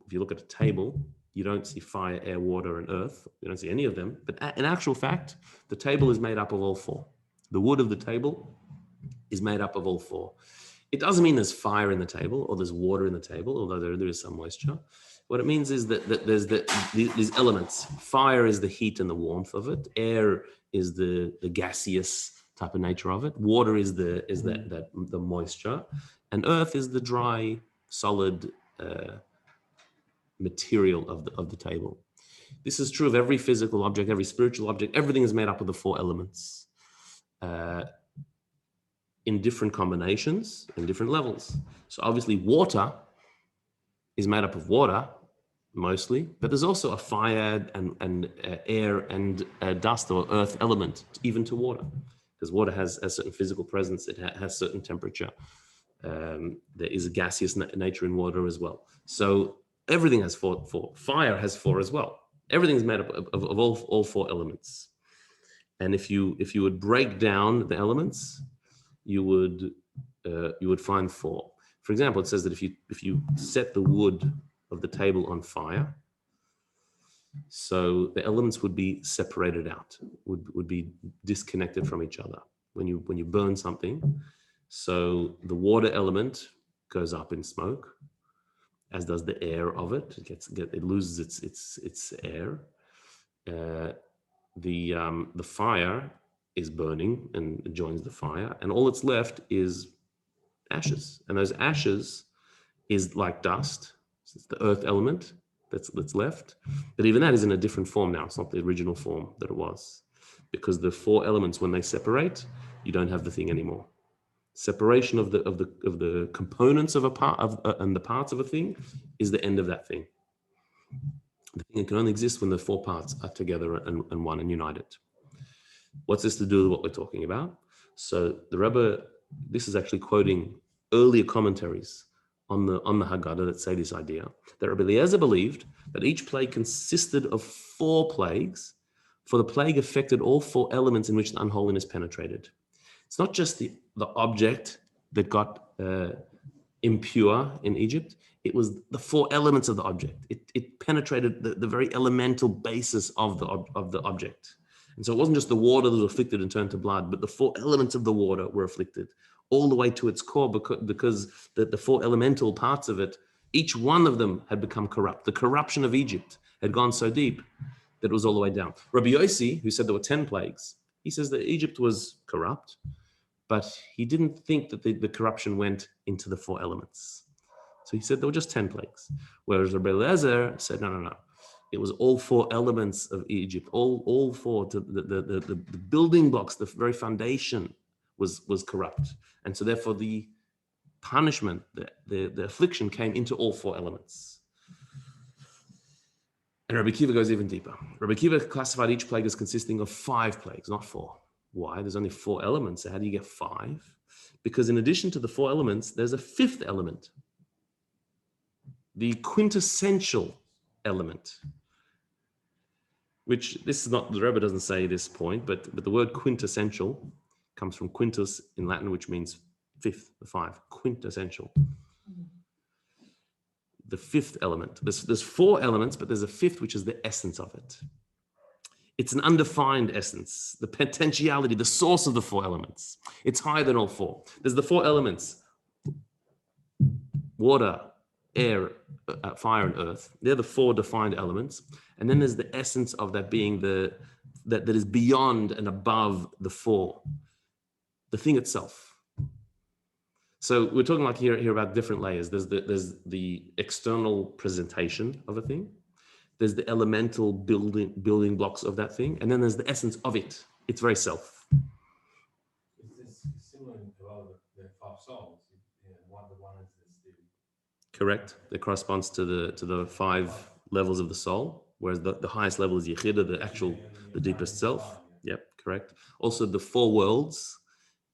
if you look at a table, you don't see fire, air, water, and earth, you don't see any of them, but in actual fact, the table is made up of all 4. The wood of the table is made up of all 4. It doesn't mean there's fire in the table or there's water in the table, although there is some moisture. What it means is that there's these elements. Fire is the heat and the warmth of it. Air is the gaseous type of nature of it. Water is the moisture, and earth is the dry, solid material of the table. This is true of every physical object, every spiritual object. Everything is made up of the four elements in different combinations, in different levels. So obviously water is made up of water mostly, but there's also a fire and air and dust or earth element even to water, because water has a certain physical presence. It has certain temperature. There is a gaseous nature in water as well. So everything has four. Fire has four as well. Everything is made up of all four elements. And if you would break down the elements, you would find four. For example, it says that if you set the wood of the table on fire, so the elements would be separated out, would be disconnected from each other when you burn something. So the water element goes up in smoke, as does the air of it. It loses its air. The fire is burning and joins the fire, and all that's left is ashes. And those ashes is like dust. So it's the earth element that's left. But even that is in a different form now. It's not the original form that it was, because the four elements, when they separate, you don't have the thing anymore. Separation of the components of a part and the parts of a thing is the end of that thing. The thing can only exist when the four parts are together and one and united. What's this to do with what we're talking about? So the Rebbe, this is actually quoting earlier commentaries on the Haggadah that say this idea, that Rabbi Eliezer believed that each plague consisted of 4 plagues, for the plague affected all 4 elements in which the unholiness penetrated. It's not just the object that got impure in Egypt. It was the 4 elements of the object. It penetrated the very elemental basis of the object. And so it wasn't just the water that was afflicted and turned to blood, but the 4 elements of the water were afflicted all the way to its core, because the 4 elemental parts of it, each one of them had become corrupt. The corruption of Egypt had gone so deep that it was all the way down. Rabbi Yossi, who said there were 10 plagues, he says that Egypt was corrupt, but he didn't think that the corruption went into the 4 elements. So he said there were just 10 plagues. Whereas Rabbi Eliezer said, no. It was all 4 elements of Egypt, all 4, the building blocks, the very foundation was corrupt. And so therefore the punishment, the affliction came into all 4 elements. And Rabbi Kiva goes even deeper. Rabbi Kiva classified each plague as consisting of 5 plagues, not 4. Why? There's only 4 elements. So how do you get 5? Because in addition to the 4 elements, there's a 5th element, the quintessential element, which this is not, the Rebbe doesn't say this point, but the word quintessential comes from quintus in Latin, which means 5th, the 5, quintessential. The 5th element. There's 4 elements, but there's a 5th, which is the essence of it. It's an undefined essence, the potentiality, the source of the 4 elements. It's higher than all 4. There's the 4 elements: water, air, fire, and earth. They're the 4 defined elements. And then there's the essence of that being that is beyond and above the 4, the thing itself. So we're talking like here about different layers. There's the external presentation of a thing. There's the elemental building blocks of that thing, and then there's the essence of it. It's very self. Is this similar to all the 5 souls? One is this. Correct. It corresponds to the 5 levels of the soul, whereas the highest level is Yechidah, the deepest self. Yep, correct. Also the 4 worlds,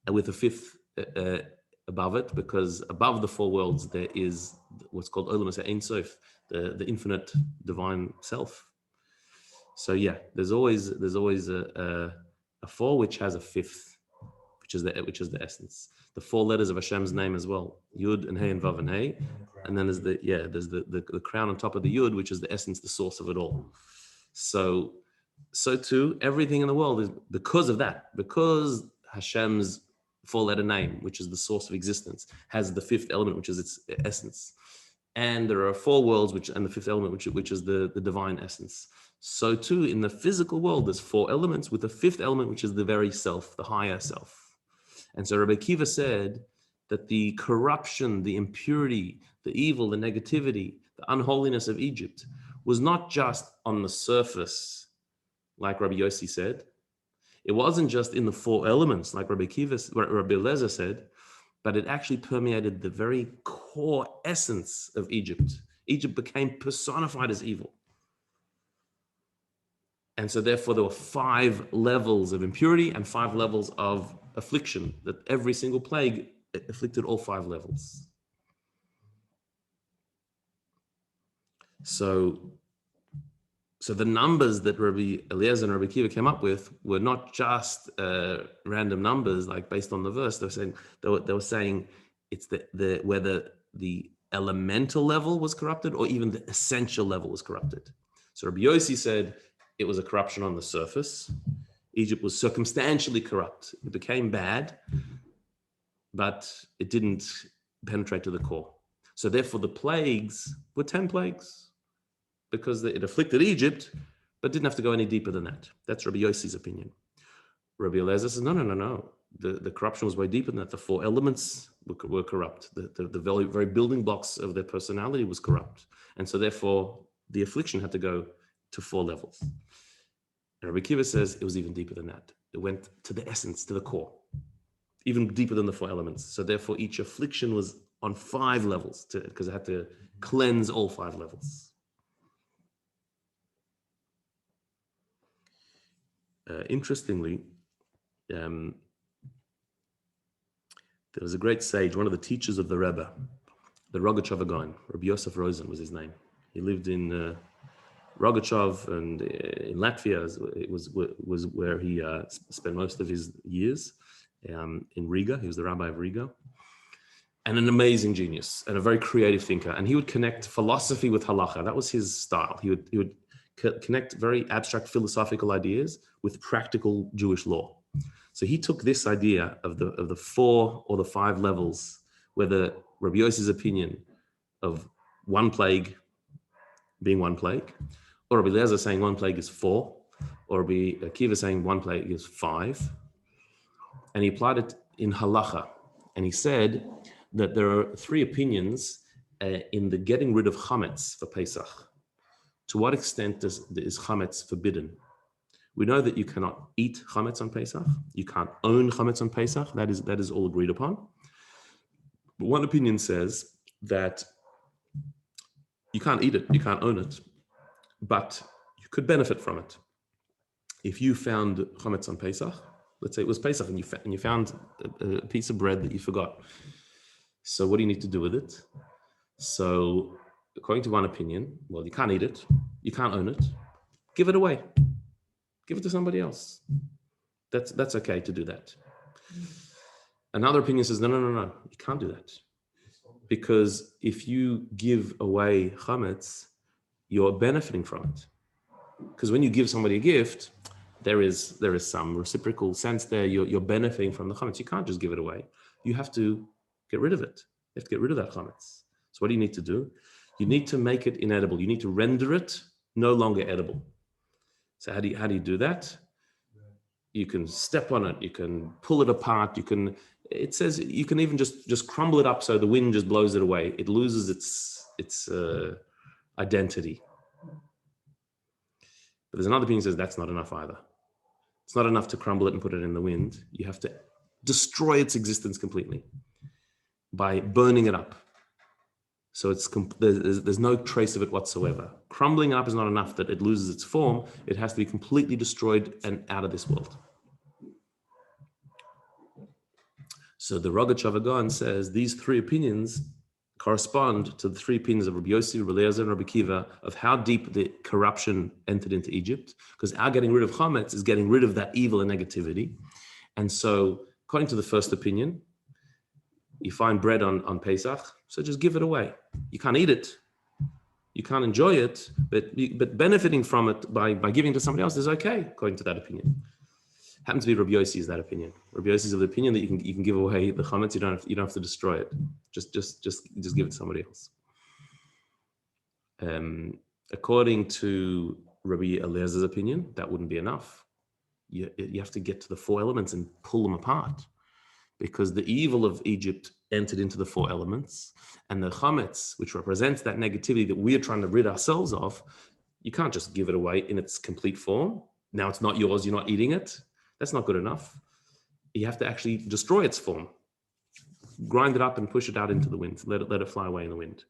with a 5th above it, because above the 4 worlds there is what's called Olam Ein Sof, the infinite divine self. So yeah, there's always a 4 which has a 5th, which is the essence. The 4 letters of Hashem's name as well, Yud and Hey and Vav and Hey, and then there's the crown on top of the Yud, which is the essence, the source of it all. So too, everything in the world is because of that, because Hashem's 4-letter name, which is the source of existence, has the 5th element, which is its essence. And there are 4 worlds, and the 5th element, which is the divine essence. So too, in the physical world, there's 4 elements with the 5th element, which is the very self, the higher self. And so Rabbi Akiva said that the corruption, the impurity, the evil, the negativity, the unholiness of Egypt was not just on the surface, like Rabbi Yossi said. It wasn't just in the 4 elements, like Rabbi Eliezer said, but it actually permeated the very core essence of Egypt. Egypt became personified as evil. And so therefore there were 5 levels of impurity and 5 levels of affliction, that every single plague afflicted all 5 levels. So the numbers that Rabbi Eliezer and Rabbi Akiva came up with were not just random numbers, like based on the verse. They were saying it's the whether the elemental level was corrupted or even the essential level was corrupted. So Rabbi Yossi said it was a corruption on the surface. Egypt was circumstantially corrupt. It became bad, but it didn't penetrate to the core. So therefore the plagues were 10 plagues, because it afflicted Egypt, but didn't have to go any deeper than that. That's Rabbi Yossi's opinion. Rabbi Eliezer says, no. The corruption was way deeper than that. The 4 elements were corrupt. The very, very building blocks of their personality was corrupt. And so therefore, the affliction had to go to 4 levels. And Rabbi Akiva says it was even deeper than that. It went to the essence, to the core, even deeper than the 4 elements. So therefore, each affliction was on 5 levels, because it had to cleanse all 5 levels. Interestingly, there was a great sage, one of the teachers of the Rebbe, the Rogatchover Gaon, Rabbi Yosef Rosen was his name. He lived in Rogatchov, and in Latvia. It was where he spent most of his years, in Riga. He was the Rabbi of Riga, and an amazing genius and a very creative thinker. And he would connect philosophy with halacha. That was his style. He would connect very abstract philosophical ideas with practical Jewish law. So he took this idea of the 4 or the 5 levels, whether Rabbi Yossi's opinion of 1 plague being 1 plague, or Rabbi Eliezer saying 1 plague is 4, or Rabbi Akiva saying 1 plague is 5, and he applied it in halacha. And he said that there are 3 opinions in the getting rid of chametz for Pesach. To what extent is chametz forbidden? We know that you cannot eat chametz on Pesach. You can't own chametz on Pesach. That is all agreed upon. But one opinion says that you can't eat it, you can't own it, but you could benefit from it. If you found chametz on Pesach, let's say it was Pesach, and you found a piece of bread that you forgot. So what do you need to do with it? So according to one opinion, well, you can't eat it, you can't own it, give it away. Give it to somebody else. That's okay to do that. Another opinion says, no, you can't do that. Because if you give away chametz, you're benefiting from it. Because when you give somebody a gift, there is some reciprocal sense there. You're benefiting from the chametz. You can't just give it away. You have to get rid of it. You have to get rid of that chametz. So what do you need to do? You need to make it inedible. You need to render it no longer edible. So how do you do that? You can step on it. You can pull it apart. It says you can even just crumble it up so the wind just blows it away. It loses its identity. But there's another opinion that says that's not enough either. It's not enough to crumble it and put it in the wind. You have to destroy its existence completely by burning it up. So there's no trace of it whatsoever. Crumbling up is not enough that it loses its form. It has to be completely destroyed and out of this world. So the Rogatchover Gaon says these 3 opinions correspond to the 3 opinions of Rabbi Yossi, Rabbi Eliezer, and Rabbi Akiva of how deep the corruption entered into Egypt. Because our getting rid of chametz is getting rid of that evil and negativity. And so, according to the first opinion, you find bread on Pesach, so just give it away. You can't eat it, you can't enjoy it, but benefiting from it by giving to somebody else is okay, according to that opinion. Happens to be Rabbi Yossi's that opinion. Rabbi Yossi's of the opinion that you can give away the chametz. You don't have to destroy it. Just give it to somebody else. According to Rabbi Eliezer's opinion, that wouldn't be enough. You have to get to the 4 elements and pull them apart, because the evil of Egypt entered into the 4 elements, and the chametz, which represents that negativity that we are trying to rid ourselves of, you can't just give it away in its complete form. Now it's not yours, you're not eating it. That's not good enough. You have to actually destroy its form, grind it up and push it out into the wind, let it fly away in the wind.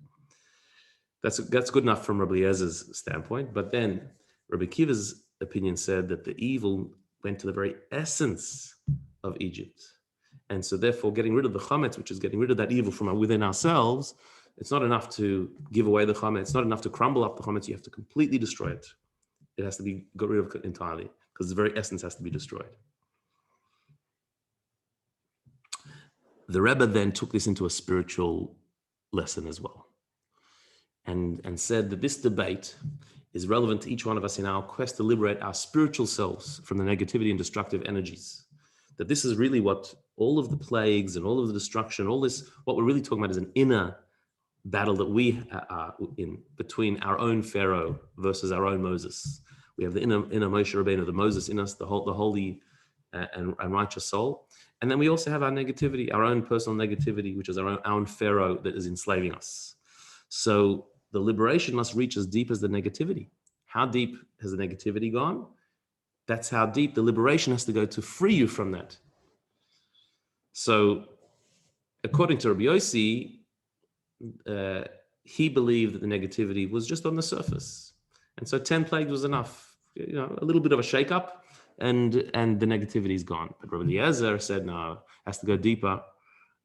That's good enough from Rabbi Eliezer's standpoint, but then Rabbi Akiva's opinion said that the evil went to the very essence of Egypt. And so therefore getting rid of the chametz, which is getting rid of that evil from within ourselves, it's not enough to give away the chametz, it's not enough to crumble up the chametz, you have to completely destroy it. It has to be got rid of entirely, because the very essence has to be destroyed. The Rebbe then took this into a spiritual lesson as well, and said that this debate is relevant to each one of us in our quest to liberate our spiritual selves from the negativity and destructive energies. That this is really what all of the plagues and all of the destruction, all this, what we're really talking about is an inner battle that we are in between our own Pharaoh versus our own Moses. We have the inner Moshe Rabbeinu, the Moses in us, the holy and righteous soul. And then we also have our negativity, our own personal negativity, which is our own Pharaoh that is enslaving us. So the liberation must reach as deep as the negativity. How deep has the negativity gone? That's how deep the liberation has to go to free you from that. So according to Rabbi Yossi, he believed that the negativity was just on the surface. And so 10 plagues was enough, a little bit of a shakeup, and the negativity is gone. But Rabbi Eliezer said, no, it has to go deeper.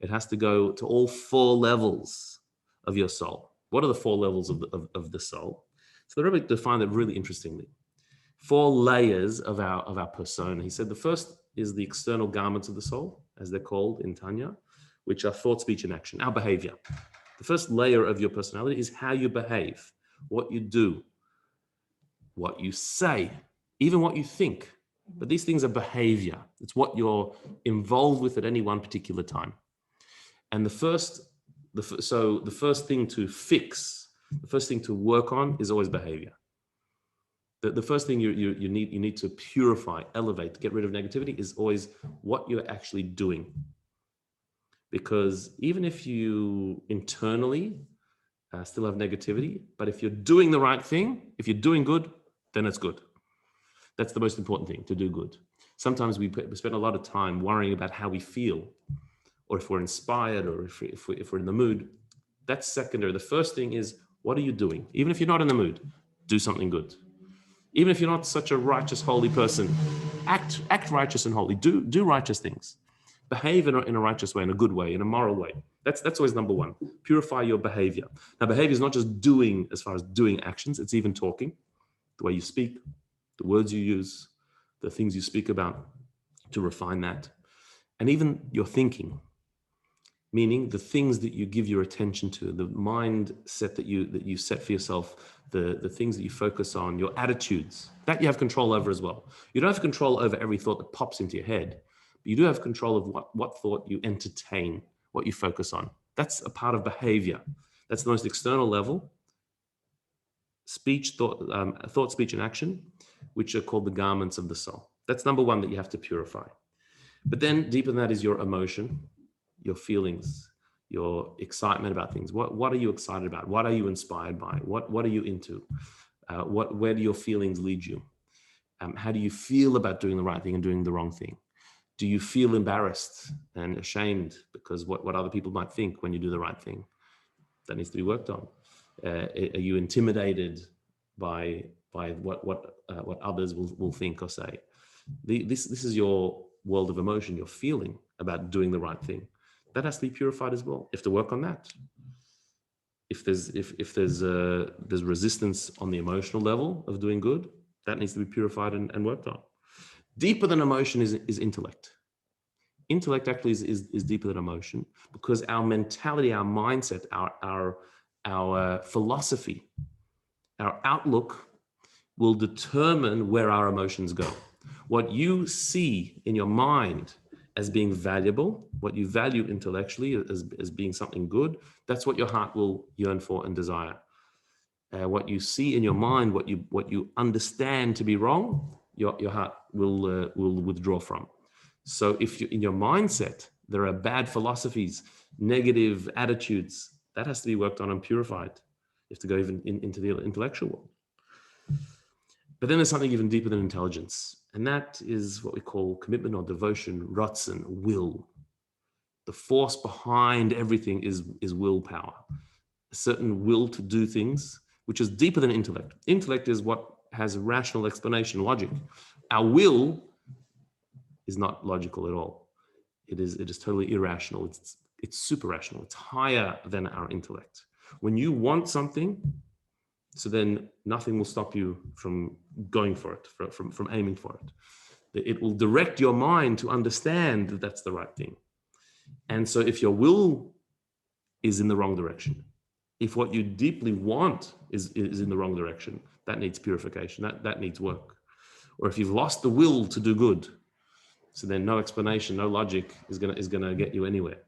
It has to go to all 4 levels of your soul. What are the 4 levels of the soul? So the Rebbe defined it really interestingly. 4 layers of our persona. He said the first is the external garments of the soul, as they're called in Tanya, which are thought, speech, and action, our behavior. The first layer of your personality is how you behave, what you do, what you say, even what you think. But these things are behavior. It's what you're involved with at any one particular time. And the first thing to fix, the first thing to work on is always behavior. The first thing you need to purify, elevate, get rid of negativity is always what you're actually doing. Because even if you internally still have negativity, but if you're doing the right thing, if you're doing good, then it's good. That's the most important thing, to do good. Sometimes we spend a lot of time worrying about how we feel, or if we're inspired, or if we're in the mood. That's secondary. The first thing is, what are you doing? Even if you're not in the mood, do something good. Even if you're not such a righteous, holy person, act righteous and holy. Do righteous things. Behave in a righteous way, in a good way, in a moral way. That's always number one. Purify your behavior. Now, behavior is not just doing as far as doing actions. It's even talking, the way you speak, the words you use, the things you speak about, to refine that. And even your thinking, meaning the things that you give your attention to, the mindset that you set for yourself, the things that you focus on, your attitudes, that you have control over as well. You don't have control over every thought that pops into your head, but you do have control of what thought you entertain, what you focus on. That's a part of behavior. That's the most external level. Speech, thought, speech, and action, which are called the garments of the soul. That's number one that you have to purify. But then deeper than that is your emotion, your feelings, your excitement about things. What are you excited about? What are you inspired by? What are you into? Where do your feelings lead you? How do you feel about doing the right thing and doing the wrong thing? Do you feel embarrassed and ashamed because what other people might think when you do the right thing? That needs to be worked on. Are you intimidated by what others will think or say? This is your world of emotion, your feeling about doing the right thing. That has to be purified as well. You have to work on that. If there's resistance on the emotional level of doing good, that needs to be purified and worked on. Deeper than emotion is intellect. Intellect actually is deeper than emotion, because our mentality, our mindset, our philosophy, our outlook will determine where our emotions go. What you see in your mind as being valuable, what you value intellectually as being something good, that's what your heart will yearn for and desire. what you see in your mind, what you understand to be wrong, your heart will withdraw from. So if you in your mindset there are bad philosophies, negative attitudes, that has to be worked on and purified. You have to go even into the intellectual world. But then there's something even deeper than intelligence, and that is what we call commitment or devotion, ratzon, will. The force behind everything is willpower, a certain will to do things, which is deeper than intellect. Intellect is what has a rational explanation, logic. Our will is not logical at all. It is totally irrational. It's super rational. It's higher than our intellect. When you want something, so then nothing will stop you from going for it, from aiming for it. It will direct your mind to understand that that's the right thing. And so if your will is in the wrong direction, if what you deeply want is in the wrong direction, that needs purification, that needs work. Or if you've lost the will to do good, so then no explanation, no logic is gonna get you anywhere.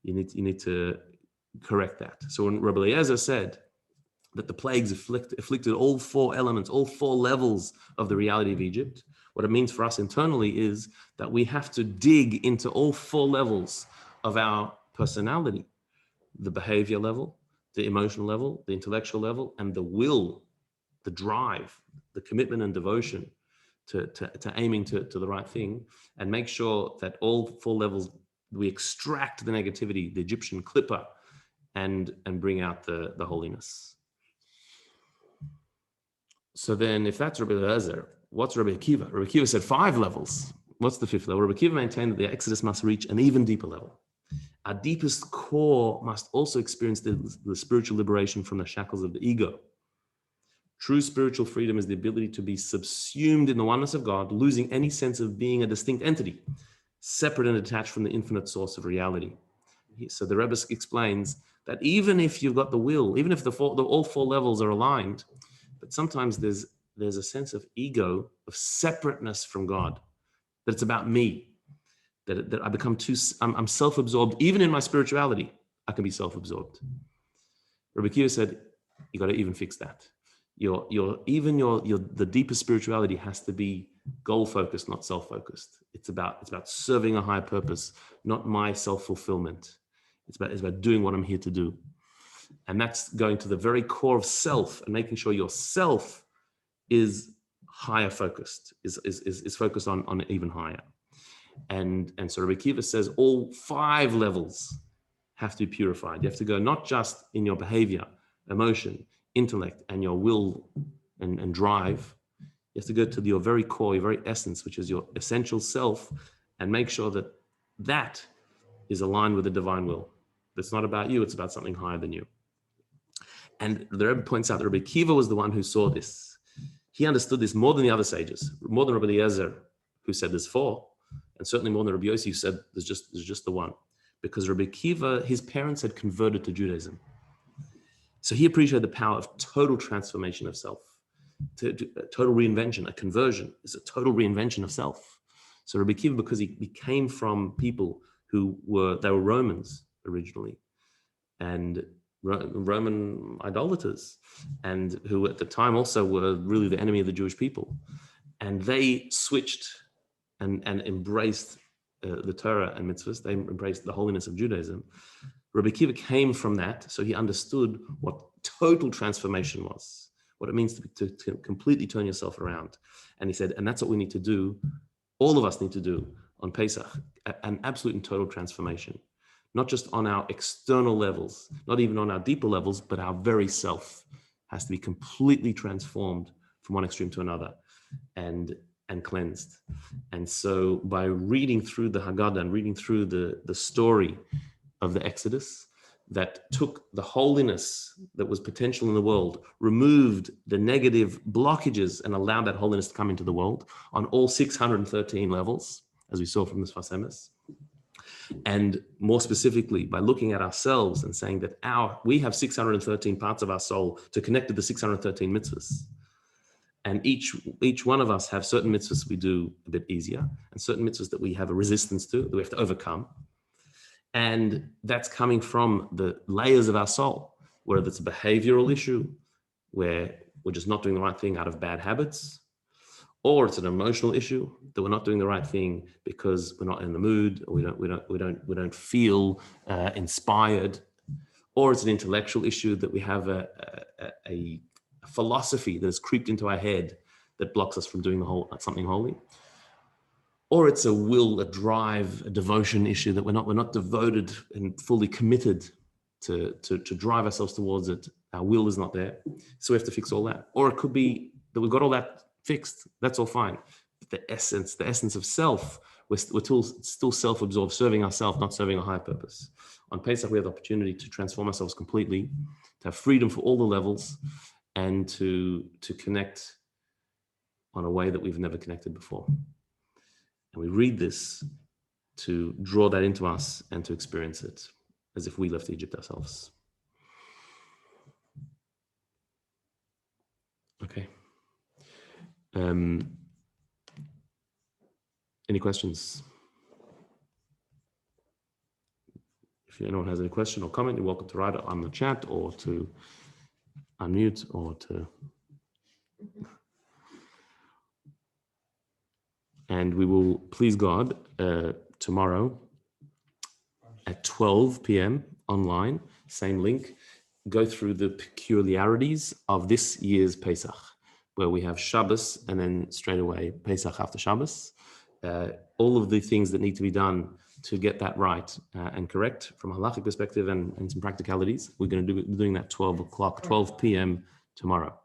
You need to correct that. So when Rabbi Eliezer said that the plagues afflicted all four elements, all four levels of the reality of Egypt, what it means for us internally is that we have to dig into all four levels of our personality: the behavior level, the emotional level, the intellectual level, and the will, the drive, the commitment and devotion to aiming to the right thing, and make sure that all four levels, we extract the negativity, the Egyptian clipper, and bring out the holiness. So then if that's Rabbi Eliezer, what's Rabbi Akiva? Rabbi Akiva said 5 levels. What's the 5th level? Rabbi Akiva maintained that the Exodus must reach an even deeper level. Our deepest core must also experience the spiritual liberation from the shackles of the ego. True spiritual freedom is the ability to be subsumed in the oneness of God, losing any sense of being a distinct entity, separate and detached from the infinite source of reality. So the Rebbe explains that even if you've got the will, even if all 4 levels are aligned, but sometimes there's a sense of ego, of separateness from God, that it's about me, that I become I'm self-absorbed. Even in my spirituality, I can be self-absorbed. Rabbi Akiva said, you got to even fix that. The deepest spirituality has to be goal-focused, not self-focused. It's about serving a higher purpose, not my self-fulfillment. It's about doing what I'm here to do. And that's going to the very core of self and making sure your self is higher focused, is focused on even higher. And so Rabbi Akiva says all 5 levels have to be purified. You have to go not just in your behavior, emotion, intellect, and your will and drive. You have to go to your very core, your very essence, which is your essential self, and make sure that that is aligned with the divine will. It's not about you, it's about something higher than you. And the Rebbe points out that Rabbi Akiva was the one who saw this. He understood this more than the other sages, more than Rabbi Eliezer, who said there's 4, and certainly more than Rabbi Yossi, who said there's just the one. Because Rabbi Akiva, his parents had converted to Judaism. So he appreciated the power of total transformation of self, to total reinvention. A conversion is a total reinvention of self. So Rabbi Akiva, because he came from people who were Romans originally, and Roman idolaters, and who at the time also were really the enemy of the Jewish people. And they switched and embraced the Torah and mitzvahs. They embraced the holiness of Judaism. Rabbi Akiva came from that, so he understood what total transformation was, what it means to completely turn yourself around. And he said, and that's what we need to do, all of us need to do on Pesach, an absolute and total transformation. Not just on our external levels, not even on our deeper levels, but our very self has to be completely transformed from one extreme to another and cleansed. And so by reading through the Haggadah and reading through the story of the Exodus that took the holiness that was potential in the world, removed the negative blockages and allowed that holiness to come into the world on all 613 levels, as we saw from the Sfas Emes. And more specifically, by looking at ourselves and saying that we have 613 parts of our soul to connect to the 613 mitzvahs. And each one of us have certain mitzvahs we do a bit easier, and certain mitzvahs that we have a resistance to, that we have to overcome. And that's coming from the layers of our soul, whether it's a behavioral issue, where we're just not doing the right thing out of bad habits, or it's an emotional issue that we're not doing the right thing because we're not in the mood, or we don't feel inspired, or it's an intellectual issue that we have a philosophy that has creeped into our head that blocks us from doing something holy, or it's a will, a drive, a devotion issue that we're not devoted and fully committed to drive ourselves towards it. Our will is not there, so we have to fix all that. Or it could be that we've got all that fixed. That's all fine. But the essence of self, we're still self-absorbed, serving ourselves, not serving a higher purpose. On Pesach, we have the opportunity to transform ourselves completely, to have freedom for all the levels, and to connect on a way that we've never connected before. And we read this to draw that into us and to experience it as if we left Egypt ourselves. Okay. Any questions? If anyone has any question or comment, you're welcome to write it on the chat or to unmute or to... And we will, please God, tomorrow at 12 p.m. online, same link, go through the peculiarities of this year's Pesach, where we have Shabbos and then straight away Pesach after Shabbos. All of the things that need to be done to get that right and correct from a halachic perspective and some practicalities. We're going to be doing that 12 p.m. tomorrow.